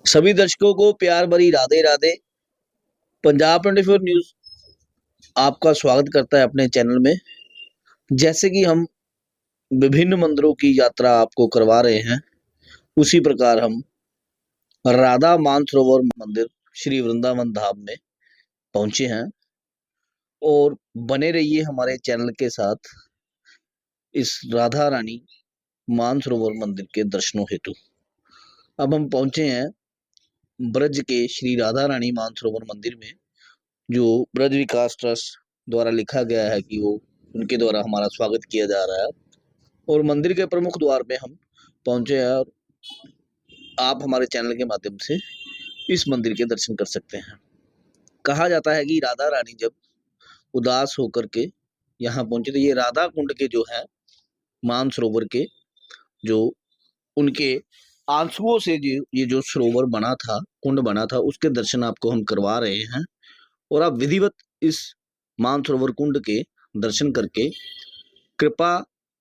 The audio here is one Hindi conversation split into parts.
सभी दर्शकों को प्यार भरी राधे राधे। पंजाब 24 न्यूज आपका स्वागत करता है अपने चैनल में। जैसे कि हम विभिन्न मंदिरों की यात्रा आपको करवा रहे हैं, उसी प्रकार हम राधा मानसरोवर मंदिर श्री वृंदावन धाम में पहुंचे हैं और बने रहिए हमारे चैनल के साथ इस राधा रानी मानसरोवर मंदिर के दर्शनों हेतु। अब हम पहुंचे हैं ब्रज के श्री राधा रानी मानसरोवर मंदिर में, जो ब्रज विकास ट्रस्ट द्वारा लिखा गया है कि वो उनके द्वारा हमारा स्वागत किया जा रहा है। और मंदिर के प्रमुख द्वार पे हम पहुंचे हैं और आप हमारे चैनल के माध्यम से इस मंदिर के दर्शन कर सकते हैं। कहा जाता है कि राधा रानी जब उदास होकर के यहाँ पहुंचे, तो ये राधा कुंड के जो है मानसरोवर के जो उनके आंसुओं से ये जो सरोवर बना था, कुंड बना था, उसके दर्शन आपको हम करवा रहे हैं। और आप विधिवत इस मानसरोवर कुंड के दर्शन करके कृपा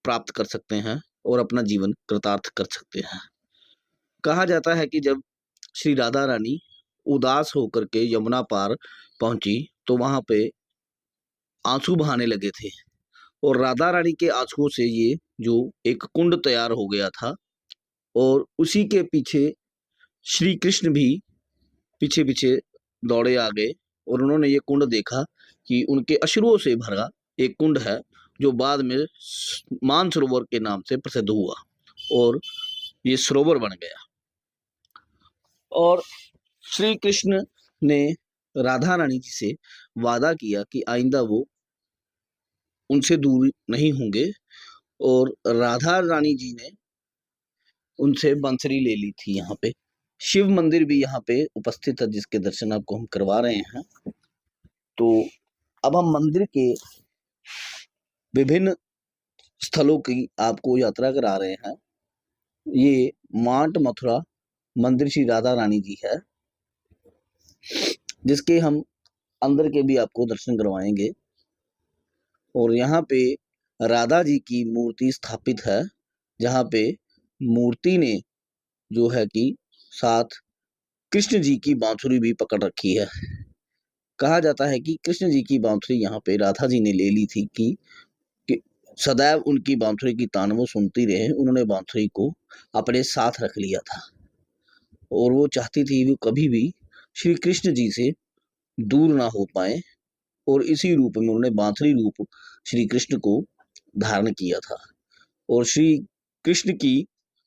प्राप्त कर सकते हैं और अपना जीवन कृतार्थ कर सकते हैं। कहा जाता है कि जब श्री राधा रानी उदास होकर के यमुना पार पहुंची तो वहां पे आंसू बहाने लगे थे और राधा रानी के आंसुओं से ये जो एक कुंड तैयार हो गया था और उसी के पीछे श्री कृष्ण भी पीछे पीछे दौड़े आ गए और उन्होंने ये कुंड देखा कि उनके अश्रुओं से भरा एक कुंड है, जो बाद में मानसरोवर के नाम से प्रसिद्ध हुआ और ये सरोवर बन गया। और श्री कृष्ण ने राधा रानी जी से वादा किया कि आइंदा वो उनसे दूर नहीं होंगे और राधा रानी जी ने उनसे बंसरी ले ली थी। यहाँ पे शिव मंदिर भी यहाँ पे उपस्थित है, जिसके दर्शन आपको हम करवा रहे हैं। तो अब हम मंदिर के विभिन्न स्थलों की आपको यात्रा करा रहे हैं। ये माट मथुरा मंदिर श्री राधा रानी जी है, जिसके हम अंदर के भी आपको दर्शन करवाएंगे। और यहाँ पे राधा जी की मूर्ति स्थापित है, जहाँ पे मूर्ति ने जो है कि साथ कृष्ण जी की बांसुरी भी पकड़ रखी है। कहा जाता है कि कृष्ण जी की बांसुरी यहाँ पे राधा जी ने ले ली थी कि सदैव उनकी बांसुरी की तान वो सुनती रहे। उन्होंने बांसुरी को अपने साथ रख लिया था और वो चाहती थी वो कभी भी श्री कृष्ण जी से दूर ना हो पाए, और इसी रूप में उन्होंने बांसुरी रूप श्री कृष्ण को धारण किया था। और श्री कृष्ण की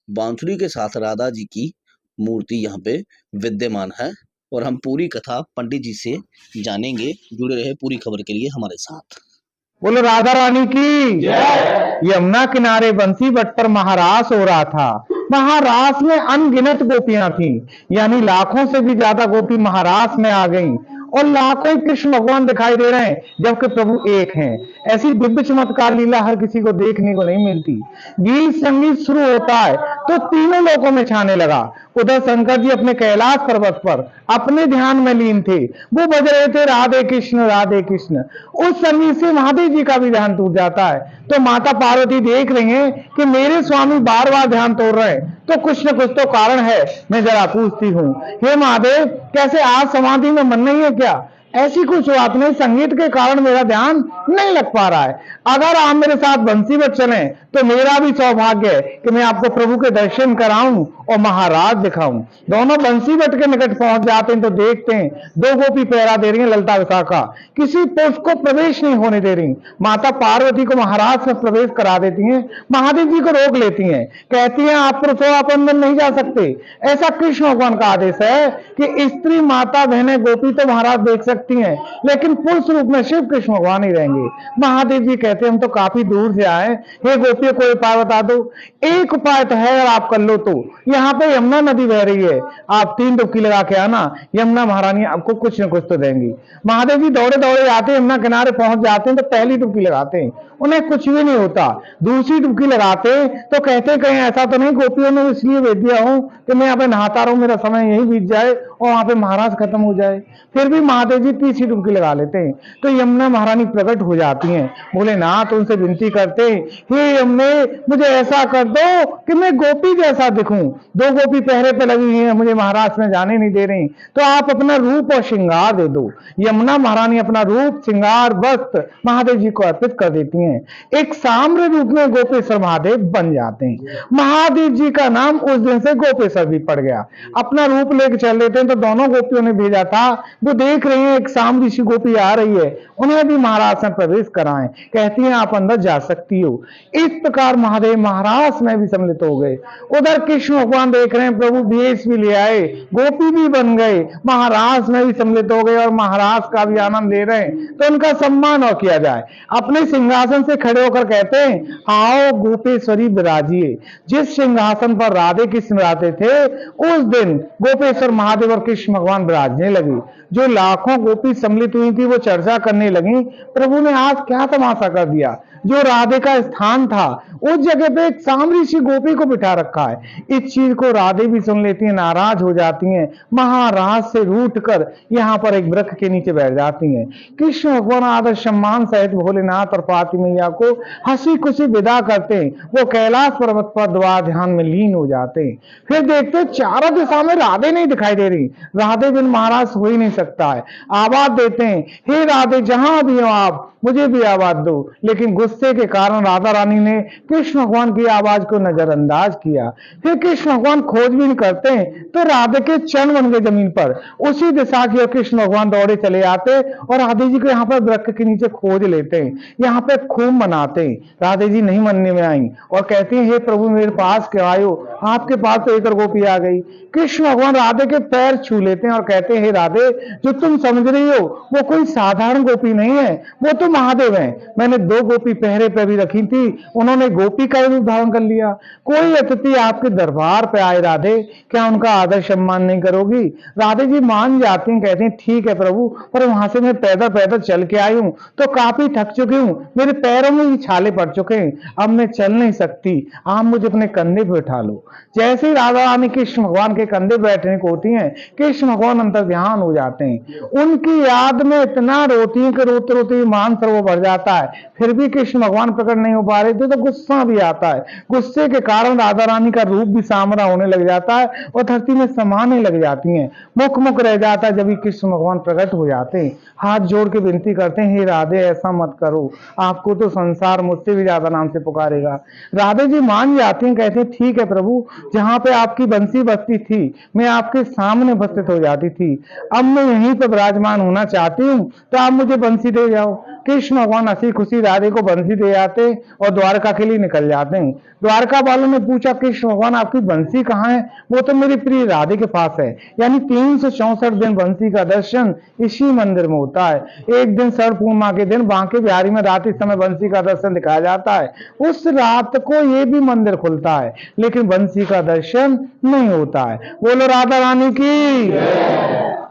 बांसुरी के साथ राधा जी की मूर्ति यहाँ पे विद्यमान है। और हम पूरी कथा पंडित जी से जानेंगे। जुड़े रहे पूरी खबर के लिए हमारे साथ। बोलो राधा रानी की। यमुना किनारे बंसी बट पर महारास हो रहा था। महारास में अनगिनत गोपियां थीं, यानी लाखों से भी ज्यादा गोपी महारास में आ गईं और लाखों ही कृष्ण भगवान दिखाई दे रहे हैं, जबकि प्रभु एक हैं। ऐसी दिव्य चमत्कार लीला हर किसी को देखने को नहीं मिलती। गीत संगीत शुरू होता है तो तीनों लोकों में छाने लगा। उधर शंकर जी अपने कैलाश पर्वत पर अपने ध्यान में लीन थे, वो बज रहे थे राधे कृष्ण राधे कृष्ण। उस संगीत से महादेव जी का भी ध्यान टूट जाता है। तो माता पार्वती देख रही हैं कि मेरे स्वामी बार बार ध्यान तोड़ रहे हैं, तो कुछ न कुछ तो कारण है। मैं जरा पूछती हूँ, हे महादेव, कैसे आज समाधि में मन नहीं है क्या? ऐसी कुछ बात नहीं, संगीत के कारण मेरा ध्यान नहीं लग पा रहा है। अगर आप मेरे साथ बंसी बट चलें तो मेरा भी सौभाग्य है कि मैं आपको प्रभु के दर्शन कराऊं और महाराज दिखाऊं। दोनों बंसी बट के निकट पहुंच जाते हैं तो देखते हैं दो गोपी पहरा दे रही हैं ललता विशाखा, किसी पुरुष को प्रवेश नहीं होने दे रही। माता पार्वती को महाराज से प्रवेश करा देती हैं, महादेव जी को रोक लेती हैं, कहती हैं आप पुरुष हो, आप अंदर नहीं जा सकते। ऐसा कृष्ण भगवान का आदेश है कि स्त्री माता बहनें गोपी तो महाराज देख सकती हैं, लेकिन पुरुष रूप में शिव कृष्ण भगवान ही रहेंगे। महादेव जी कहते हैं हम तो काफी दूर से आए, हे गोपियों कोई उपाय बता दो। एक उपाय तो है, अगर आप कर लो तो। यहाँ पे यमुना नदी बह रही है, आप 3 डुबकी लगा के आना, यमुना महारानी आपको कुछ न कुछ तो देंगी। महादेव जी दौड़े दौड़े आते हैं, यमुना किनारे पहुंच जाते हैं तो पहली डुबकी लगाते हैं, उन्हें कुछ भी नहीं होता। दूसरी डुबकी लगाते तो कहते कहीं ऐसा तो नहीं गोपियों ने इसलिए भेज दिया हो कि मैं यहाँ पे नहाता रहूं, मेरा समय यही बीत जाए और वहां पे महाराज खत्म हो जाए। फिर भी महादेव जी तीसरी डुबकी लगा लेते हैं। तो यमुना महारानी प्रकट हो जाती हैं, भोलेनाथ उनसे विनती करते हैं, हे यमुने मुझे ऐसा कर दो कि मैं गोपी जैसा दिखूं। दो गोपी पहरे पे लगी हैं, मुझे महाराज में जाने नहीं दे रही, तो आप अपना रूप और श्रृंगार दे दो। यमुना महारानी अपना रूप, श्रृंगार, वस्त्र महादेव जी को अर्पित कर देती हैं। एक साम्र रूप में गोपेश्वर महादेव बन जाते हैं। महादेव जी का नाम उस दिन से गोपेश्वर भी पड़ गया। अपना रूप लेके चल देते हैं। तो दोनों गोपियों ने भेजा था, वो देख रही हैं एक साम ऋषि गोपी आ रही है, उन्हें भी महाराज में प्रवेश कराएं। कहती हैं आप अंदर जा सकती हो। इस प्रकार महादेव महाराज में भी सम्मिलित हो गए। उधर कृष्ण भगवान देख रहे हैं, प्रभु भेष भी ले आए, गोपी भी बन गए, महाराज में भी सम्मिलित हो गए और महाराज का भी आनंद ले रहे हैं। तो उनका सम्मान और किया जाए। अपने सिंहासन से खड़े होकर कहते हैं, आओ गोपेश्वरी विराजिए। जिस सिंहासन पर राधे कृष्ण विराजते थे, उस दिन गोपेश्वर महादेव और कृष्ण भगवान विराजने लगे। जो लाखों गोपी सम्मिलित हुई थी वो चर्चा करने लगी, प्रभु ने आज क्या तमाशा कर दिया। जो राधे का स्थान था उस जगह पे एक साम ऋषि गोपी को बिठा रखा है। इस चीज को राधे भी सुन लेती हैं, नाराज हो जाती हैं, महाराज से रूठ कर यहाँ पर एक वृक्ष के नीचे बैठ जाती हैं। कृष्ण भगवान आदर सम्मान सहित भोलेनाथ और पार्वती मैया को हंसी खुशी विदा करते हैं। वो कैलाश पर्वत पर द्वार ध्यान में लीन हो जाते हैं। फिर देखते चारों दिशा में राधे नहीं दिखाई दे रही। राधे बिन महाराज हो ही नहीं सकता है। आवाज देते हैं, हे राधे जहां भी हो आप, मुझे भी आवाज दो। लेकिन गुस्से के कारण राधा रानी ने कृष्ण भगवान की आवाज को नजरअंदाज किया। फिर कृष्ण भगवान खोजबीन करते हैं तो राधे के चरण बन गए जमीन पर। उसी दिशा की ओर कृष्ण भगवान दौड़े चले आते और राधे जी को यहाँ पर वृक्ष के नीचे खोज लेते हैं, यहाँ पे खूब मनाते हैं। राधे जी नहीं मनने में आई और कहती हैं, हे प्रभु मेरे पास क्यों आए हो, आपके पास तो एक और गोपी आ गई। कृष्ण भगवान राधे के पैर छू लेते हैं और कहते हैं, हे राधे जो तुम समझ रही हो वो कोई साधारण गोपी नहीं है, वो तो महादेव हैं। मैंने दो गोपी पहरे पे भी रखी थी, उन्होंने गोपी का रूप धारण कर लिया। कोई अतिथि आपके दरबार पे आए राधे, क्या उनका आदर सम्मान नहीं करोगी? राधे जी मान जाती हैं, कहती हैं ठीक है प्रभु, पर वहां से मैं पैदल पैदल चल के आई हूं तो काफी थक चुकी हूँ, मेरे पैरों में ही छाले पड़ चुके हैं, अब मैं चल नहीं सकती, आप मुझे अपने कंधे पे बैठा लो। जैसे ही राधा रानी कृष्ण भगवान के कंधे बैठने को होती हैं, कृष्ण भगवान अंतर ध्यान हो जाते हैं। उनकी याद में इतना रोती हैं कि रोते रोते मान सरोवर भर जाता है। फिर भी कृष्ण भगवान प्रकट नहीं हो पा रहे थे तो गुस्सा भी आता है। गुस्से के कारण राधा रानी का रूप भी सामरा होने लग जाता है और धरती में समाने लग जाती हैं। मुख मुख रह जाता है। जब भी कृष्ण भगवान प्रकट हो जाते हैं, हाथ जोड़ के विनती करते हैं, हे राधे ऐसा मत करो, आपको तो संसार मुझसे भी ज्यादा नाम से पुकारेगा। राधे जी मान जाती हैं, कहते हैं ठीक है प्रभु, जहां पे आपकी बंसी बजती थी मैं आपके सामने उपस्थित हो जाती थी, अब मैं यहीं पर विराजमान होना चाहती हूँ, तो आप मुझे बंसी दे जाओ। कृष्ण भगवान हंसी खुशी राधे को बंसी दे आते और द्वारका के लिए निकल जाते हैं। द्वारका वालों ने पूछा, कृष्ण भगवान आपकी बंसी कहाँ है? वो तो मेरी प्रिय राधे के पास है। यानी 364 दिन बंसी का दर्शन इसी मंदिर में होता है। एक दिन शरद पूर्णिमा के दिन बांके बिहारी में रात इस समय बंसी का दर्शन दिखाया जाता है। उस रात को ये भी मंदिर खुलता है, लेकिन बंसी का दर्शन नहीं होता है। बोलो राधा रानी की।